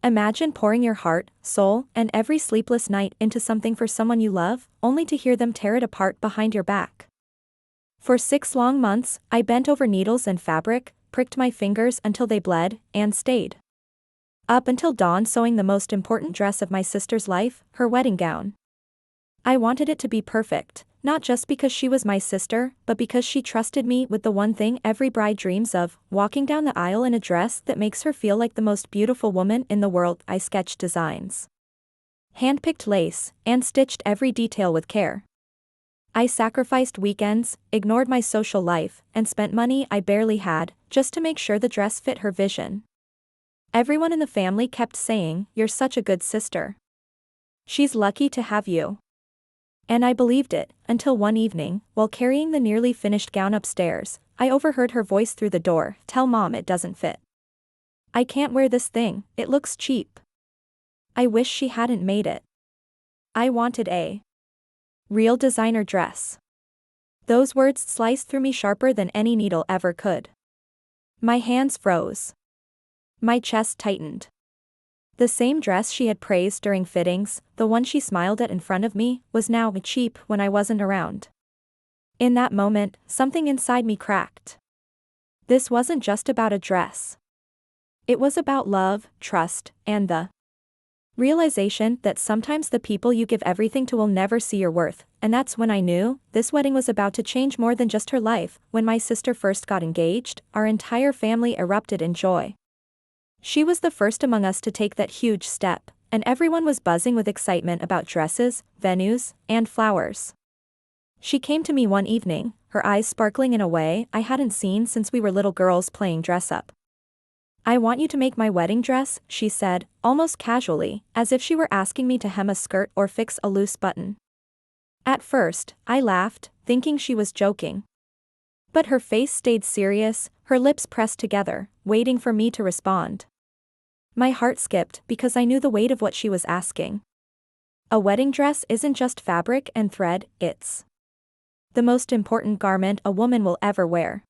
Imagine pouring your heart, soul, and every sleepless night into something for someone you love, only to hear them tear it apart behind your back. For 6 long months, I bent over needles and fabric, pricked my fingers until they bled, and stayed up until dawn sewing the most important dress of my sister's life, her wedding gown. I wanted it to be perfect, not just because she was my sister, but because she trusted me with the one thing every bride dreams of, walking down the aisle in a dress that makes her feel like the most beautiful woman in the world. I sketched designs, handpicked lace, and stitched every detail with care. I sacrificed weekends, ignored my social life, and spent money I barely had, just to make sure the dress fit her vision. Everyone in the family kept saying, "You're such a good sister. She's lucky to have you." And I believed it, until one evening, while carrying the nearly finished gown upstairs, I overheard her voice through the door, "Tell Mom it doesn't fit. I can't wear this thing, it looks cheap." I wish she hadn't made it. I wanted a real designer dress. Those words sliced through me sharper than any needle ever could. My hands froze. My chest tightened. The same dress she had praised during fittings, the one she smiled at in front of me, was now cheap when I wasn't around. In that moment, something inside me cracked. This wasn't just about a dress. It was about love, trust, and the realization that sometimes the people you give everything to will never see your worth, and that's when I knew this wedding was about to change more than just her life. When my sister first got engaged, our entire family erupted in joy. She was the first among us to take that huge step, and everyone was buzzing with excitement about dresses, venues, and flowers. She came to me one evening, her eyes sparkling in a way I hadn't seen since we were little girls playing dress-up. "I want you to make my wedding dress," she said, almost casually, as if she were asking me to hem a skirt or fix a loose button. At first, I laughed, thinking she was joking. But her face stayed serious, her lips pressed together, waiting for me to respond. My heart skipped because I knew the weight of what she was asking. A wedding dress isn't just fabric and thread, it's the most important garment a woman will ever wear.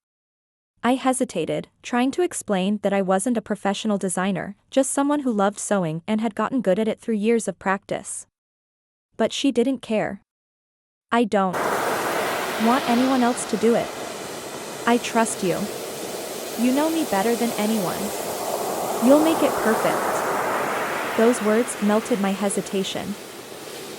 I hesitated, trying to explain that I wasn't a professional designer, just someone who loved sewing and had gotten good at it through years of practice. But she didn't care. "I don't want anyone else to do it. I trust you. You know me better than anyone. You'll make it perfect." Those words melted my hesitation.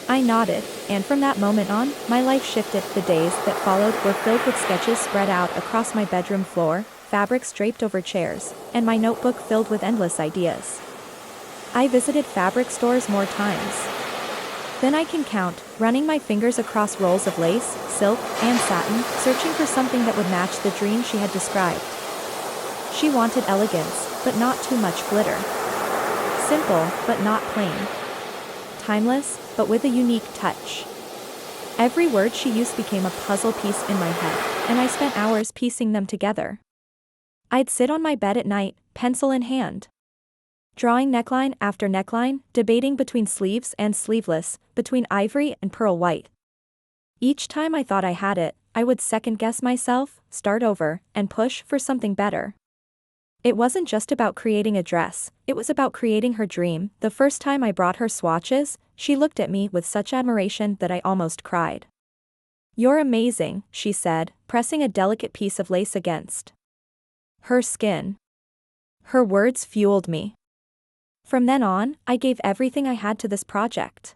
I nodded, and from that moment on, my life shifted. The days that followed were filled with sketches spread out across my bedroom floor, fabrics draped over chairs, and my notebook filled with endless ideas. I visited fabric stores more times than I can count, running my fingers across rolls of lace, silk, and satin, searching for something that would match the dream she had described. She wanted elegance, but not too much glitter. Simple, but not plain. Timeless, but with a unique touch. Every word she used became a puzzle piece in my head, and I spent hours piecing them together. I'd sit on my bed at night, pencil in hand, drawing neckline after neckline, debating between sleeves and sleeveless, between ivory and pearl white. Each time I thought I had it, I would second-guess myself, start over, and push for something better. It wasn't just about creating a dress, it was about creating her dream. The first time I brought her swatches, she looked at me with such admiration that I almost cried. "You're amazing," she said, pressing a delicate piece of lace against her skin. Her words fueled me. From then on, I gave everything I had to this project.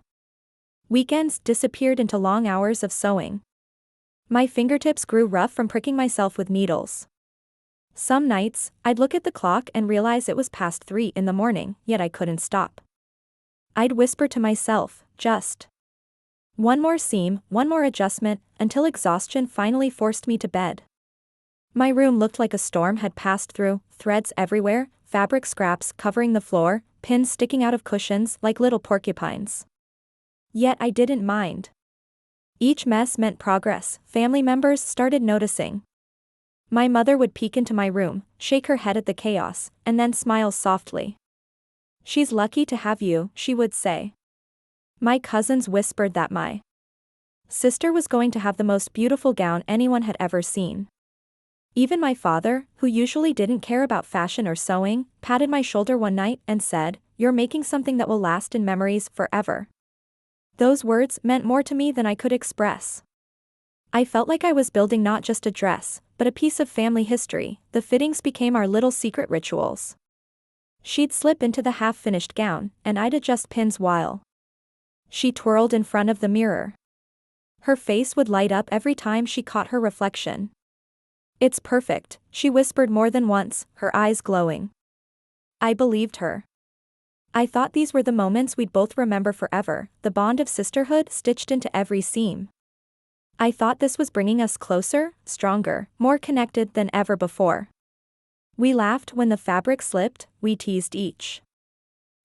Weekends disappeared into long hours of sewing. My fingertips grew rough from pricking myself with needles. Some nights, I'd look at the clock and realize it was past 3 in the morning, yet I couldn't stop. I'd whisper to myself, just one more seam, one more adjustment, until exhaustion finally forced me to bed. My room looked like a storm had passed through, threads everywhere, fabric scraps covering the floor, pins sticking out of cushions like little porcupines. Yet I didn't mind. Each mess meant progress. Family members started noticing. My mother would peek into my room, shake her head at the chaos, and then smile softly. "She's lucky to have you," she would say. My cousins whispered that my sister was going to have the most beautiful gown anyone had ever seen. Even my father, who usually didn't care about fashion or sewing, patted my shoulder one night and said, you're making something that will last in memories forever." Those words meant more to me than I could express. I felt like I was building not just a dress, but a piece of family history. The fittings became our little secret rituals. She'd slip into the half-finished gown, and I'd adjust pins while she twirled in front of the mirror. Her face would light up every time she caught her reflection. "It's perfect," she whispered more than once, her eyes glowing. I believed her. I thought these were the moments we'd both remember forever, the bond of sisterhood stitched into every seam. I thought this was bringing us closer, stronger, more connected than ever before. We laughed when the fabric slipped, we teased each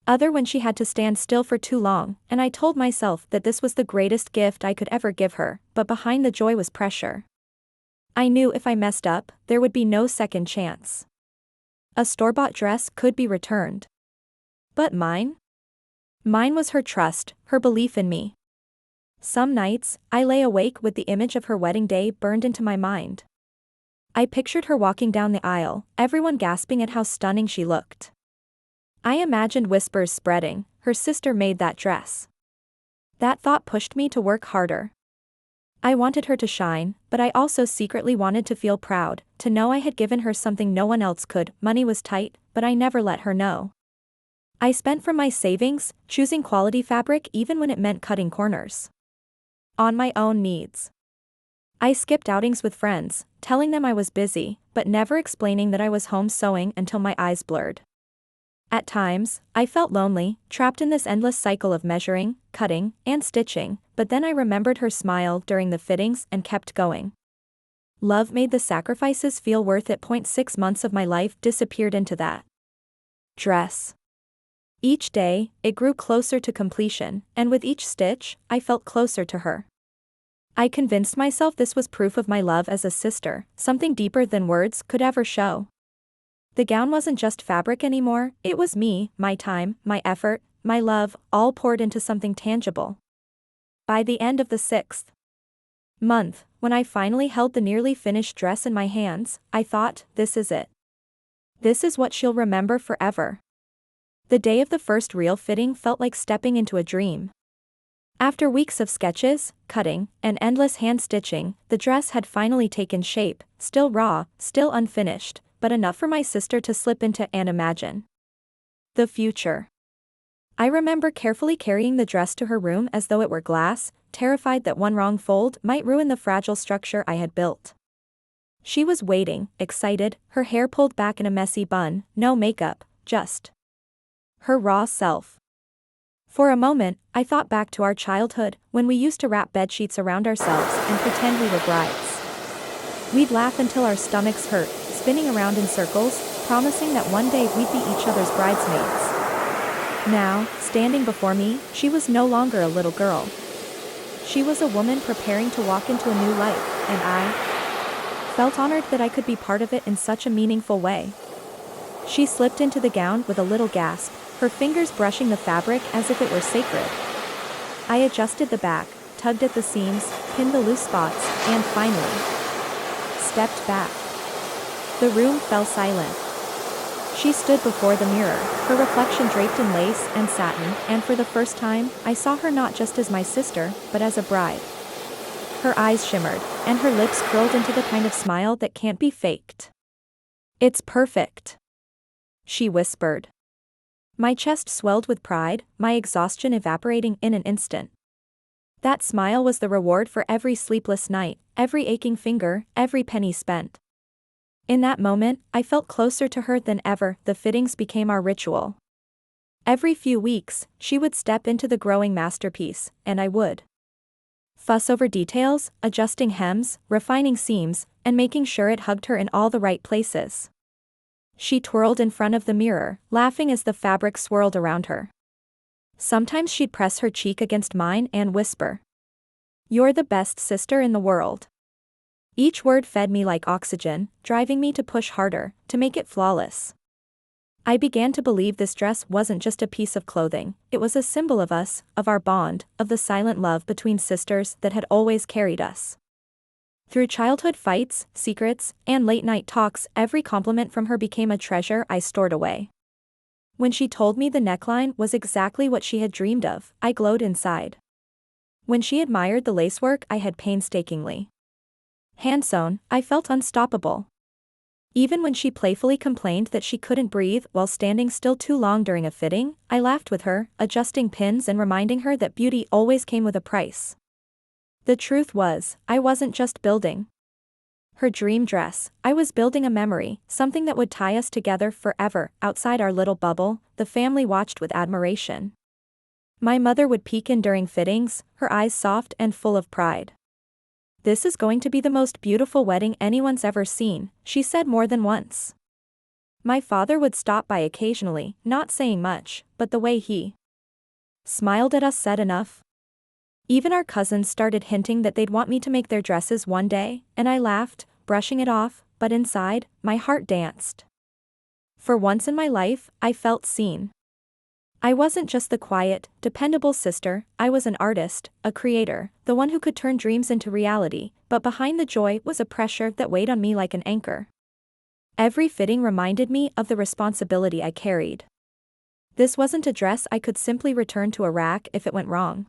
other when she had to stand still for too long, and I told myself that this was the greatest gift I could ever give her, but behind the joy was pressure. I knew if I messed up, there would be no second chance. A store-bought dress could be returned. But mine? Mine was her trust, her belief in me. Some nights, I lay awake with the image of her wedding day burned into my mind. I pictured her walking down the aisle, everyone gasping at how stunning she looked. I imagined whispers spreading, "Her sister made that dress." That thought pushed me to work harder. I wanted her to shine, but I also secretly wanted to feel proud, to know I had given her something no one else could. Money was tight, but I never let her know. I spent from my savings, choosing quality fabric even when it meant cutting corners on my own needs. I skipped outings with friends, telling them I was busy, but never explaining that I was home sewing until my eyes blurred. At times, I felt lonely, trapped in this endless cycle of measuring, cutting, and stitching, but then I remembered her smile during the fittings and kept going. Love made the sacrifices feel worth it. 6 months of my life disappeared into that dress. Each day, it grew closer to completion, and with each stitch, I felt closer to her. I convinced myself this was proof of my love as a sister, something deeper than words could ever show. The gown wasn't just fabric anymore, it was me, my time, my effort, my love, all poured into something tangible. By the end of the 6th month, when I finally held the nearly finished dress in my hands, I thought, this is it. This is what she'll remember forever. The day of the first real fitting felt like stepping into a dream. After weeks of sketches, cutting, and endless hand-stitching, the dress had finally taken shape, still raw, still unfinished, but enough for my sister to slip into and imagine the future. I remember carefully carrying the dress to her room as though it were glass, terrified that one wrong fold might ruin the fragile structure I had built. She was waiting, excited, her hair pulled back in a messy bun, no makeup, just her raw self. For a moment, I thought back to our childhood, when we used to wrap bedsheets around ourselves and pretend we were brides. We'd laugh until our stomachs hurt, spinning around in circles, promising that one day we'd be each other's bridesmaids. Now, standing before me, she was no longer a little girl. She was a woman preparing to walk into a new life, and I felt honored that I could be part of it in such a meaningful way. She slipped into the gown with a little gasp, her fingers brushing the fabric as if it were sacred. I adjusted the back, tugged at the seams, pinned the loose spots, and finally stepped back. The room fell silent. She stood before the mirror, her reflection draped in lace and satin, and for the first time, I saw her not just as my sister, but as a bride. Her eyes shimmered, and her lips curled into the kind of smile that can't be faked. "It's perfect," she whispered. My chest swelled with pride, my exhaustion evaporating in an instant. That smile was the reward for every sleepless night, every aching finger, every penny spent. In that moment, I felt closer to her than ever. The fittings became our ritual. Every few weeks, she would step into the growing masterpiece, and I would fuss over details, adjusting hems, refining seams, and making sure it hugged her in all the right places. She twirled in front of the mirror, laughing as the fabric swirled around her. Sometimes she'd press her cheek against mine and whisper, "You're the best sister in the world." Each word fed me like oxygen, driving me to push harder, to make it flawless. I began to believe this dress wasn't just a piece of clothing, it was a symbol of us, of our bond, of the silent love between sisters that had always carried us. Through childhood fights, secrets, and late-night talks, every compliment from her became a treasure I stored away. When she told me the neckline was exactly what she had dreamed of, I glowed inside. When she admired the lacework I had painstakingly hand-sewn, I felt unstoppable. Even when she playfully complained that she couldn't breathe while standing still too long during a fitting, I laughed with her, adjusting pins and reminding her that beauty always came with a price. The truth was, I wasn't just building her dream dress, I was building a memory, something that would tie us together forever. Outside our little bubble, the family watched with admiration. My mother would peek in during fittings, her eyes soft and full of pride. "This is going to be the most beautiful wedding anyone's ever seen," she said more than once. My father would stop by occasionally, not saying much, but the way he smiled at us said enough. Even our cousins started hinting that they'd want me to make their dresses one day, and I laughed, brushing it off, but inside, my heart danced. For once in my life, I felt seen. I wasn't just the quiet, dependable sister, I was an artist, a creator, the one who could turn dreams into reality, but behind the joy was a pressure that weighed on me like an anchor. Every fitting reminded me of the responsibility I carried. This wasn't a dress I could simply return to a rack if it went wrong.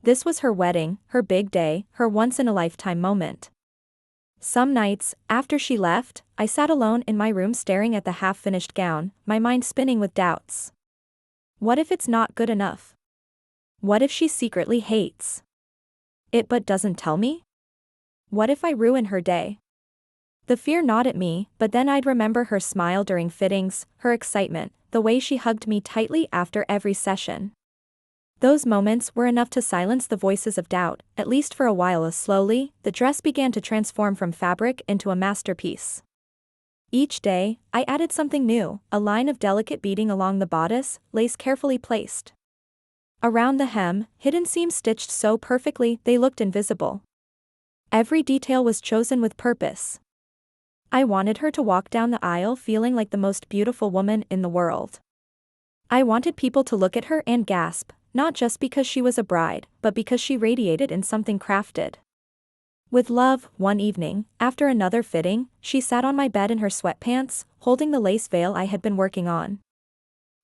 This was her wedding, her big day, her once-in-a-lifetime moment. Some nights, after she left, I sat alone in my room staring at the half-finished gown, my mind spinning with doubts. What if it's not good enough? What if she secretly hates it but doesn't tell me? What if I ruin her day? The fear gnawed at me, but then I'd remember her smile during fittings, her excitement, the way she hugged me tightly after every session. Those moments were enough to silence the voices of doubt, at least for a while. Slowly, the dress began to transform from fabric into a masterpiece. Each day, I added something new, a line of delicate beading along the bodice, lace carefully placed around the hem, hidden seams stitched so perfectly they looked invisible. Every detail was chosen with purpose. I wanted her to walk down the aisle feeling like the most beautiful woman in the world. I wanted people to look at her and gasp, not just because she was a bride, but because she radiated in something crafted with love. One evening, after another fitting, she sat on my bed in her sweatpants, holding the lace veil I had been working on.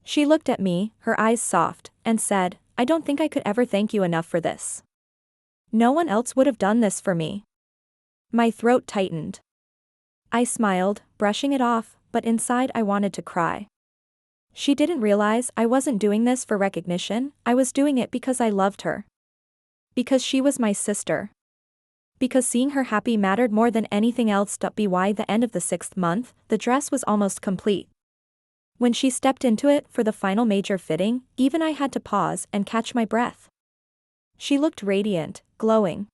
She looked at me, her eyes soft, and said, "I don't think I could ever thank you enough for this. No one else would have done this for me." My throat tightened. I smiled, brushing it off, but inside I wanted to cry. She didn't realize I wasn't doing this for recognition, I was doing it because I loved her. Because she was my sister. Because seeing her happy mattered more than anything else. By the end of the 6th month, the dress was almost complete. When she stepped into it for the final major fitting, even I had to pause and catch my breath. She looked radiant, glowing,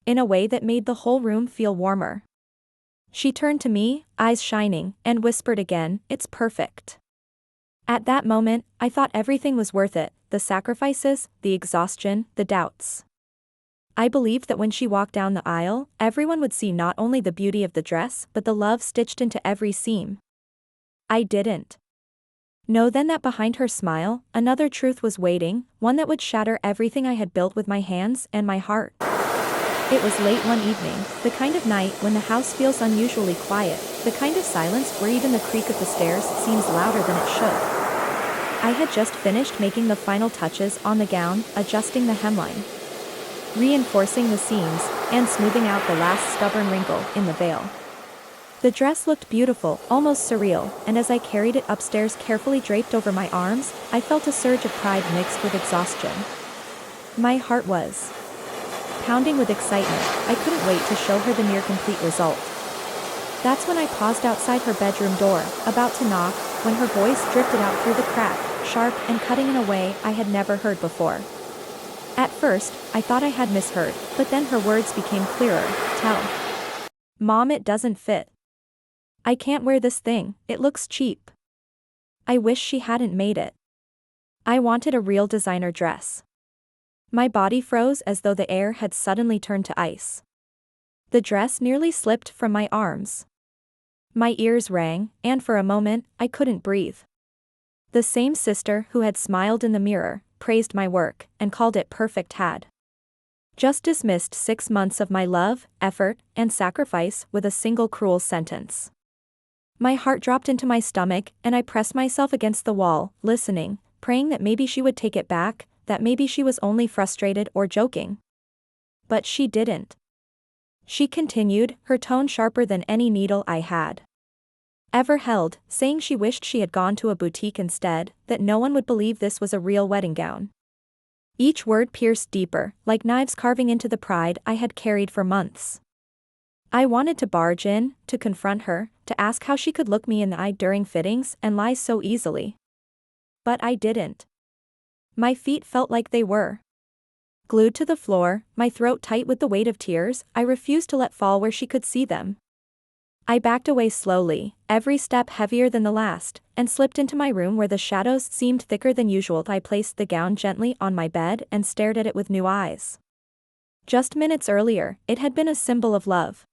in a way that made the whole room feel warmer. She turned to me, eyes shining, and whispered again, "It's perfect." At that moment, I thought everything was worth it, the sacrifices, the exhaustion, the doubts. I believed that when she walked down the aisle, everyone would see not only the beauty of the dress but the love stitched into every seam. I didn't know then that behind her smile, another truth was waiting, one that would shatter everything I had built with my hands and my heart. It was late one evening, the kind of night when the house feels unusually quiet, the kind of silence where even the creak of the stairs seems louder than it should. I had just finished making the final touches on the gown, adjusting the hemline, reinforcing the seams, and smoothing out the last stubborn wrinkle in the veil. The dress looked beautiful, almost surreal, and as I carried it upstairs carefully draped over my arms, I felt a surge of pride mixed with exhaustion. My heart was pounding with excitement. I couldn't wait to show her the near complete result. That's when I paused outside her bedroom door, about to knock, when her voice drifted out through the crack, sharp and cutting in a way I had never heard before. At first, I thought I had misheard, but then her words became clearer. "Tell Mom it doesn't fit. I can't wear this thing, it looks cheap. I wish she hadn't made it. I wanted a real designer dress." My body froze as though the air had suddenly turned to ice. The dress nearly slipped from my arms. My ears rang, and for a moment, I couldn't breathe. The same sister who had smiled in the mirror, praised my work, and called it perfect had just dismissed 6 months of my love, effort, and sacrifice with a single cruel sentence. My heart dropped into my stomach and I pressed myself against the wall, listening, praying that maybe she would take it back, that maybe she was only frustrated or joking. But she didn't. She continued, her tone sharper than any needle I had ever held, saying she wished she had gone to a boutique instead, that no one would believe this was a real wedding gown. Each word pierced deeper, like knives carving into the pride I had carried for months. I wanted to barge in, to confront her, to ask how she could look me in the eye during fittings and lie so easily. But I didn't. My feet felt like they were glued to the floor, my throat tight with the weight of tears I refused to let fall where she could see them. I backed away slowly, every step heavier than the last, and slipped into my room where the shadows seemed thicker than usual. I placed the gown gently on my bed and stared at it with new eyes. Just minutes earlier, it had been a symbol of love,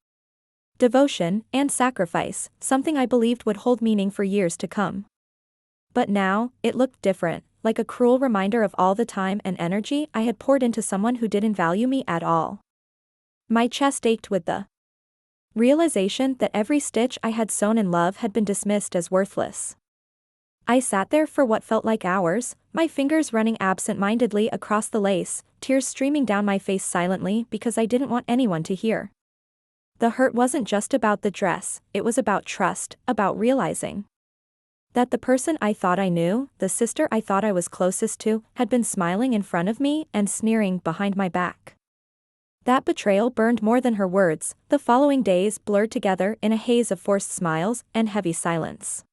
devotion, and sacrifice, something I believed would hold meaning for years to come. But now, it looked different, like a cruel reminder of all the time and energy I had poured into someone who didn't value me at all. My chest ached with the realization that every stitch I had sewn in love had been dismissed as worthless. I sat there for what felt like hours, my fingers running absent-mindedly across the lace, tears streaming down my face silently because I didn't want anyone to hear. The hurt wasn't just about the dress, it was about trust, about realizing that the person I thought I knew, the sister I thought I was closest to, had been smiling in front of me and sneering behind my back. That betrayal burned more than her words. The following days blurred together in a haze of forced smiles and heavy silence.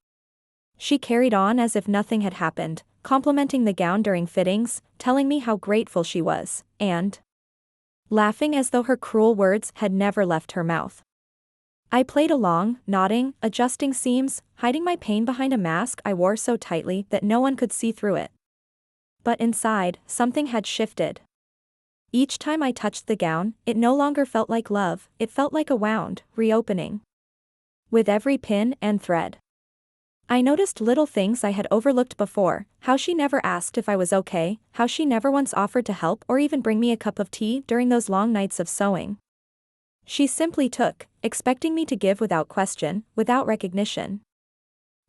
She carried on as if nothing had happened, complimenting the gown during fittings, telling me how grateful she was, and laughing as though her cruel words had never left her mouth. I played along, nodding, adjusting seams, hiding my pain behind a mask I wore so tightly that no one could see through it. But inside, something had shifted. Each time I touched the gown, it no longer felt like love, it felt like a wound, reopening with every pin and thread. I noticed little things I had overlooked before, how she never asked if I was okay, how she never once offered to help or even bring me a cup of tea during those long nights of sewing. She simply took, expecting me to give without question, without recognition.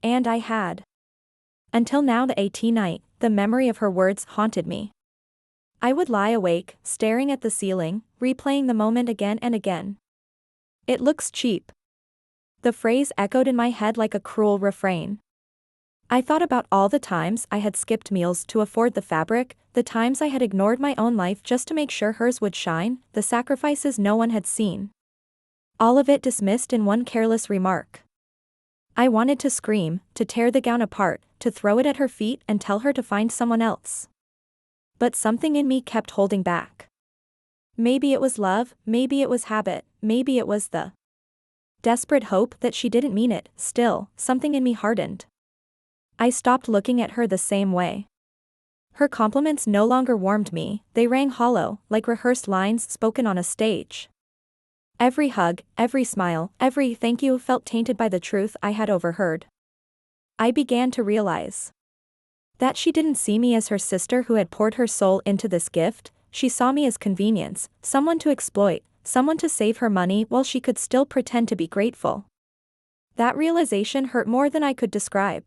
And I had. Until now, the AT night, the memory of her words haunted me. I would lie awake, staring at the ceiling, replaying the moment again and again. It looks cheap. The phrase echoed in my head like a cruel refrain. I thought about all the times I had skipped meals to afford the fabric, the times I had ignored my own life just to make sure hers would shine, the sacrifices no one had seen. All of it dismissed in one careless remark. I wanted to scream, to tear the gown apart, to throw it at her feet and tell her to find someone else. But something in me kept holding back. Maybe it was love, maybe it was habit, maybe it was the desperate hope that she didn't mean it. Still, something in me hardened. I stopped looking at her the same way. Her compliments no longer warmed me, they rang hollow, like rehearsed lines spoken on a stage. Every hug, every smile, every thank you felt tainted by the truth I had overheard. I began to realize that she didn't see me as her sister who had poured her soul into this gift, she saw me as convenience, someone to exploit, someone to save her money while she could still pretend to be grateful. That realization hurt more than I could describe.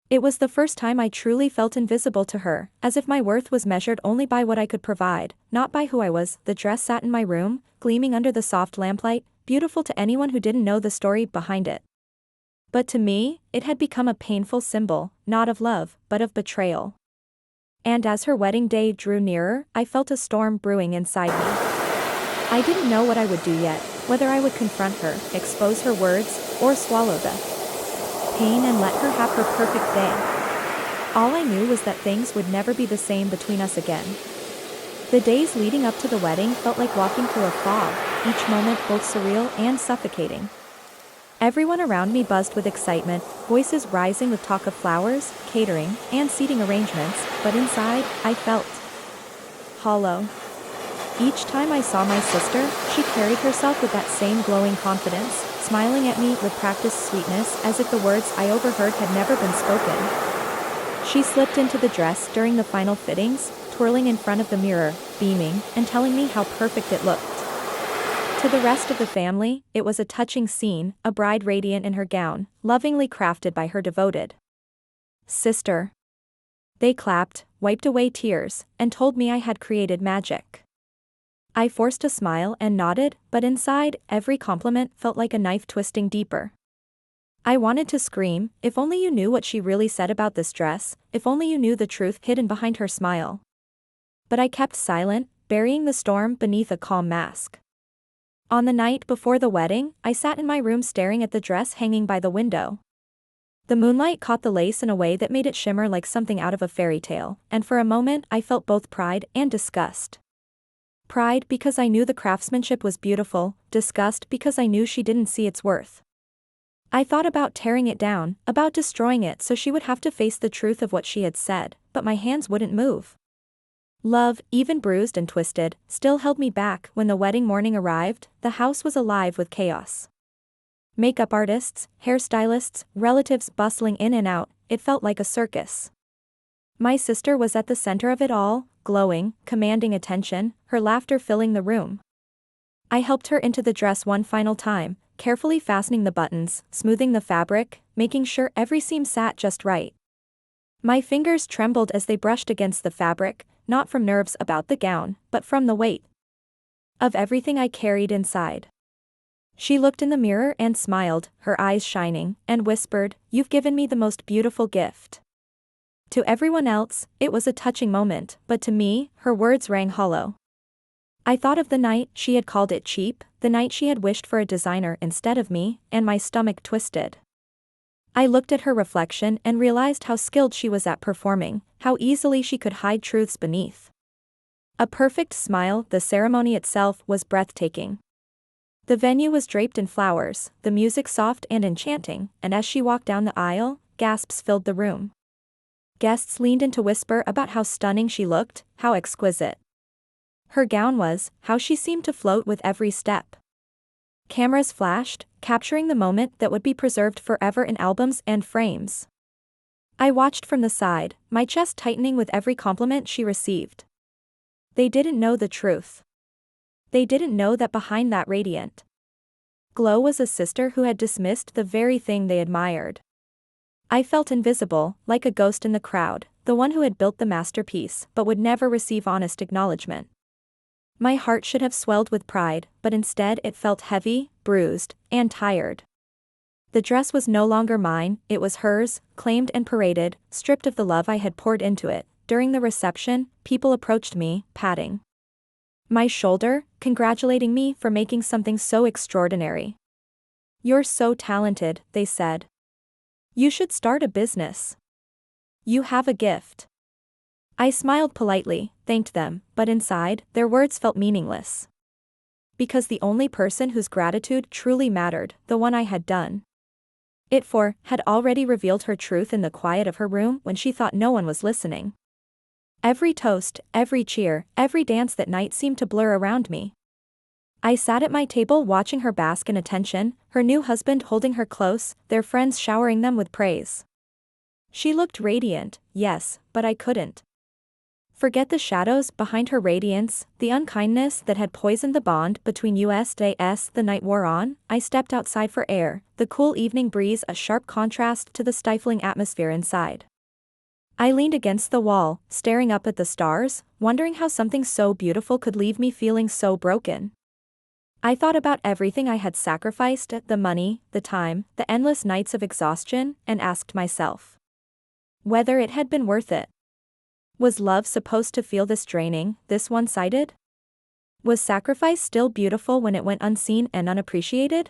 It was the first time I truly felt invisible to her, as if my worth was measured only by what I could provide, not by who I was. The dress sat in my room, gleaming under the soft lamplight, beautiful to anyone who didn't know the story behind it. But to me, it had become a painful symbol, not of love, but of betrayal. And as her wedding day drew nearer, I felt a storm brewing inside me. I didn't know what I would do yet, whether I would confront her, expose her words, or swallow the pain and let her have her perfect day. All I knew was that things would never be the same between us again. The days leading up to the wedding felt like walking through a fog, each moment both surreal and suffocating. Everyone around me buzzed with excitement, voices rising with talk of flowers, catering, and seating arrangements, but inside, I felt hollow. Each time I saw my sister, she carried herself with that same glowing confidence, smiling at me with practiced sweetness as if the words I overheard had never been spoken. She slipped into the dress during the final fittings, twirling in front of the mirror, beaming, and telling me how perfect it looked. To the rest of the family, it was a touching scene, a bride radiant in her gown, lovingly crafted by her devoted sister. They clapped, wiped away tears, and told me I had created magic. I forced a smile and nodded, but inside, every compliment felt like a knife twisting deeper. I wanted to scream, if only you knew what she really said about this dress, if only you knew the truth hidden behind her smile. But I kept silent, burying the storm beneath a calm mask. On the night before the wedding, I sat in my room staring at the dress hanging by the window. The moonlight caught the lace in a way that made it shimmer like something out of a fairy tale, and for a moment I felt both pride and disgust. Pride because I knew the craftsmanship was beautiful, disgust because I knew she didn't see its worth. I thought about tearing it down, about destroying it so she would have to face the truth of what she had said, but my hands wouldn't move. Love, even bruised and twisted, still held me back. When the wedding morning arrived, the house was alive with chaos. Makeup artists, hairstylists, relatives bustling in and out, it felt like a circus. My sister was at the center of it all, glowing, commanding attention, her laughter filling the room. I helped her into the dress one final time, carefully fastening the buttons, smoothing the fabric, making sure every seam sat just right. My fingers trembled as they brushed against the fabric, not from nerves about the gown, but from the weight of everything I carried inside. She looked in the mirror and smiled, her eyes shining, and whispered, "You've given me the most beautiful gift." To everyone else, it was a touching moment, but to me, her words rang hollow. I thought of the night she had called it cheap, the night she had wished for a designer instead of me, and my stomach twisted. I looked at her reflection and realized how skilled she was at performing, how easily she could hide truths beneath a perfect smile. The ceremony itself was breathtaking. The venue was draped in flowers, the music soft and enchanting, and as she walked down the aisle, gasps filled the room. Guests leaned in to whisper about how stunning she looked, how exquisite her gown was, how she seemed to float with every step. Cameras flashed, capturing the moment that would be preserved forever in albums and frames. I watched from the side, my chest tightening with every compliment she received. They didn't know the truth. They didn't know that behind that radiant glow was a sister who had dismissed the very thing they admired. I felt invisible, like a ghost in the crowd, the one who had built the masterpiece but would never receive honest acknowledgement. My heart should have swelled with pride, but instead it felt heavy, bruised, and tired. The dress was no longer mine, it was hers, claimed and paraded, stripped of the love I had poured into it. During the reception, people approached me, patting my shoulder, congratulating me for making something so extraordinary. "You're so talented," they said. "You should start a business. You have a gift." I smiled politely, thanked them, but inside, their words felt meaningless. Because the only person whose gratitude truly mattered, the one I had done it for, had already revealed her truth in the quiet of her room when she thought no one was listening. Every toast, every cheer, every dance that night seemed to blur around me. I sat at my table watching her bask in attention, her new husband holding her close, their friends showering them with praise. She looked radiant, yes, but I couldn't forget the shadows behind her radiance, the unkindness that had poisoned the bond between us. As the night wore on, I stepped outside for air, the cool evening breeze a sharp contrast to the stifling atmosphere inside. I leaned against the wall, staring up at the stars, wondering how something so beautiful could leave me feeling so broken. I thought about everything I had sacrificed, the money, the time, the endless nights of exhaustion, and asked myself whether it had been worth it. Was love supposed to feel this draining, this one-sided? Was sacrifice still beautiful when it went unseen and unappreciated?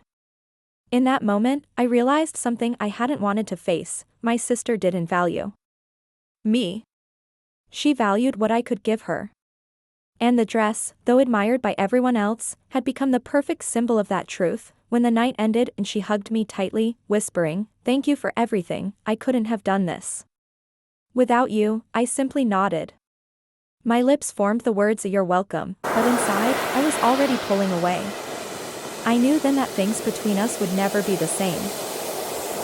In that moment, I realized something I hadn't wanted to face: my sister didn't value me. She valued what I could give her. And the dress, though admired by everyone else, had become the perfect symbol of that truth. When the night ended and she hugged me tightly, whispering, "Thank you for everything, I couldn't have done this without you," I simply nodded. My lips formed the words "You're welcome," but inside, I was already pulling away. I knew then that things between us would never be the same.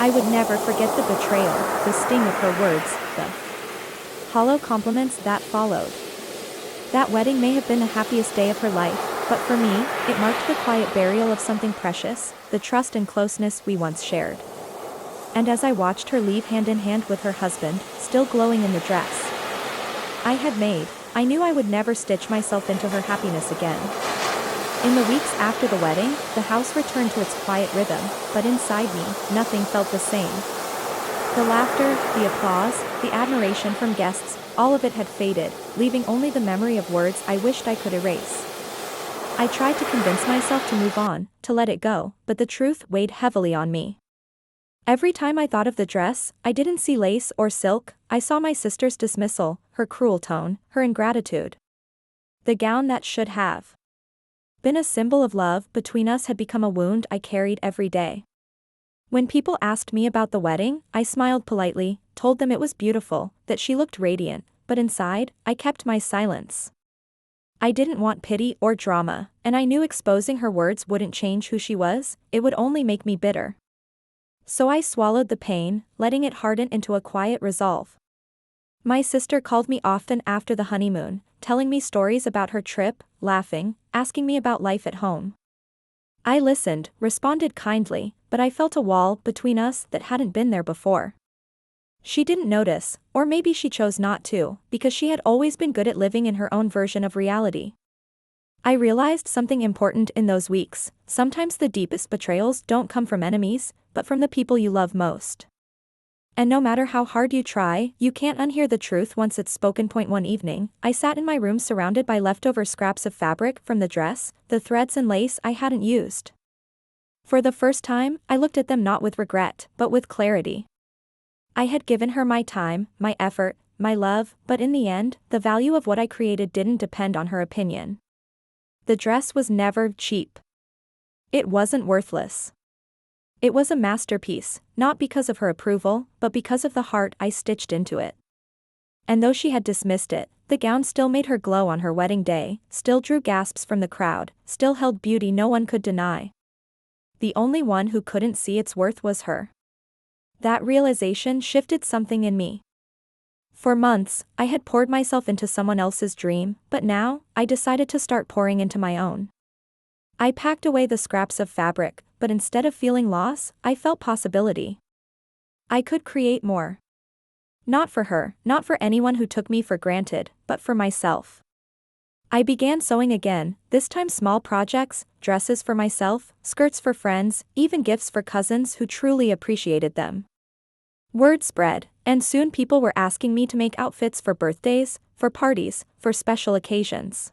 I would never forget the betrayal, the sting of her words, the hollow compliments that followed. That wedding may have been the happiest day of her life, But for me, it marked the quiet burial of something precious, the trust and closeness we once shared. And as I watched her leave hand in hand with her husband, still glowing in the dress I had made, I knew I would never stitch myself into her happiness again. In the weeks after the wedding, the house returned to its quiet rhythm, but inside me, nothing felt the same. The laughter, the applause, the admiration from guests, all of it had faded, leaving only the memory of words I wished I could erase. I tried to convince myself to move on, to let it go, but the truth weighed heavily on me. Every time I thought of the dress, I didn't see lace or silk, I saw my sister's dismissal, her cruel tone, her ingratitude. The gown that should have been a symbol of love between us had become a wound I carried every day. When people asked me about the wedding, I smiled politely, told them it was beautiful, that she looked radiant, but inside, I kept my silence. I didn't want pity or drama, and I knew exposing her words wouldn't change who she was, it would only make me bitter. So I swallowed the pain, letting it harden into a quiet resolve. My sister called me often after the honeymoon, telling me stories about her trip, laughing, asking me about life at home. I listened, responded kindly, but I felt a wall between us that hadn't been there before. She didn't notice, or maybe she chose not to, because she had always been good at living in her own version of reality. I realized something important in those weeks: sometimes the deepest betrayals don't come from enemies, but from the people you love most. And no matter how hard you try, you can't unhear the truth once it's spoken. One evening, I sat in my room surrounded by leftover scraps of fabric from the dress, the threads and lace I hadn't used. For the first time, I looked at them not with regret, but with clarity. I had given her my time, my effort, my love, but in the end, the value of what I created didn't depend on her opinion. The dress was never cheap. It wasn't worthless. It was a masterpiece, not because of her approval, but because of the heart I stitched into it. And though she had dismissed it, the gown still made her glow on her wedding day, still drew gasps from the crowd, still held beauty no one could deny. The only one who couldn't see its worth was her. That realization shifted something in me. For months, I had poured myself into someone else's dream, but now, I decided to start pouring into my own. I packed away the scraps of fabric, but instead of feeling loss, I felt possibility. I could create more. Not for her, not for anyone who took me for granted, but for myself. I began sewing again, this time small projects, dresses for myself, skirts for friends, even gifts for cousins who truly appreciated them. Word spread, and soon people were asking me to make outfits for birthdays, for parties, for special occasions.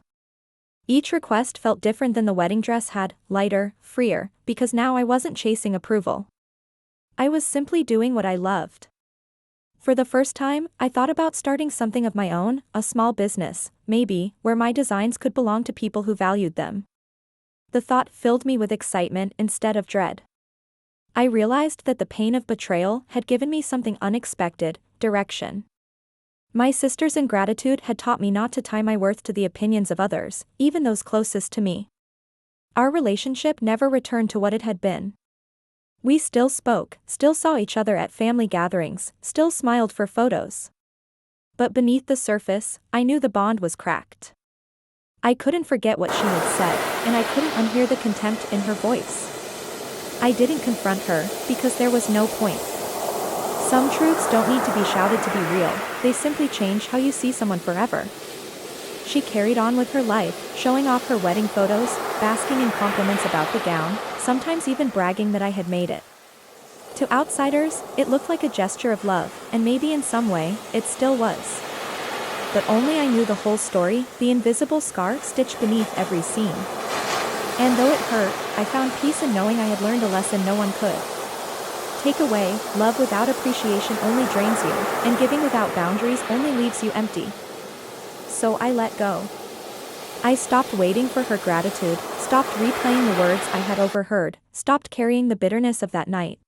Each request felt different than the wedding dress had, lighter, freer, because now I wasn't chasing approval. I was simply doing what I loved. For the first time, I thought about starting something of my own, a small business, maybe, where my designs could belong to people who valued them. The thought filled me with excitement instead of dread. I realized that the pain of betrayal had given me something unexpected: direction. My sister's ingratitude had taught me not to tie my worth to the opinions of others, even those closest to me. Our relationship never returned to what it had been. We still spoke, still saw each other at family gatherings, still smiled for photos. But beneath the surface, I knew the bond was cracked. I couldn't forget what she had said, and I couldn't unhear the contempt in her voice. I didn't confront her, because there was no point. Some truths don't need to be shouted to be real, they simply change how you see someone forever. She carried on with her life, showing off her wedding photos, basking in compliments about the gown, sometimes even bragging that I had made it. To outsiders, it looked like a gesture of love, and maybe in some way, it still was. But only I knew the whole story, the invisible scar stitched beneath every scene. And though it hurt, I found peace in knowing I had learned a lesson no one could take away: love without appreciation only drains you, and giving without boundaries only leaves you empty. So I let go. I stopped waiting for her gratitude, stopped replaying the words I had overheard, stopped carrying the bitterness of that night.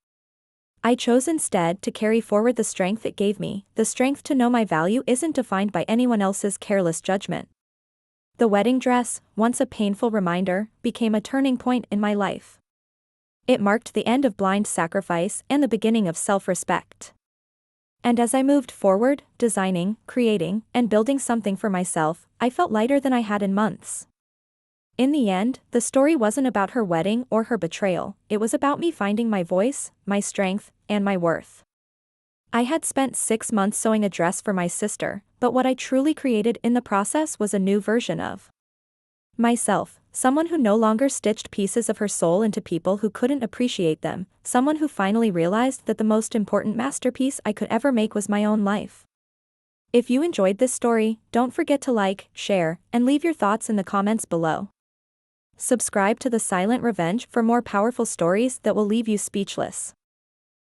I chose instead to carry forward the strength it gave me, the strength to know my value isn't defined by anyone else's careless judgment. The wedding dress, once a painful reminder, became a turning point in my life. It marked the end of blind sacrifice and the beginning of self-respect. And as I moved forward, designing, creating, and building something for myself, I felt lighter than I had in months. In the end, the story wasn't about her wedding or her betrayal, it was about me finding my voice, my strength, and my worth. I had spent 6 months sewing a dress for my sister, but what I truly created in the process was a new version of myself, someone who no longer stitched pieces of her soul into people who couldn't appreciate them, someone who finally realized that the most important masterpiece I could ever make was my own life. If you enjoyed this story, don't forget to like, share, and leave your thoughts in the comments below. Subscribe to The Silent Revenge for more powerful stories that will leave you speechless.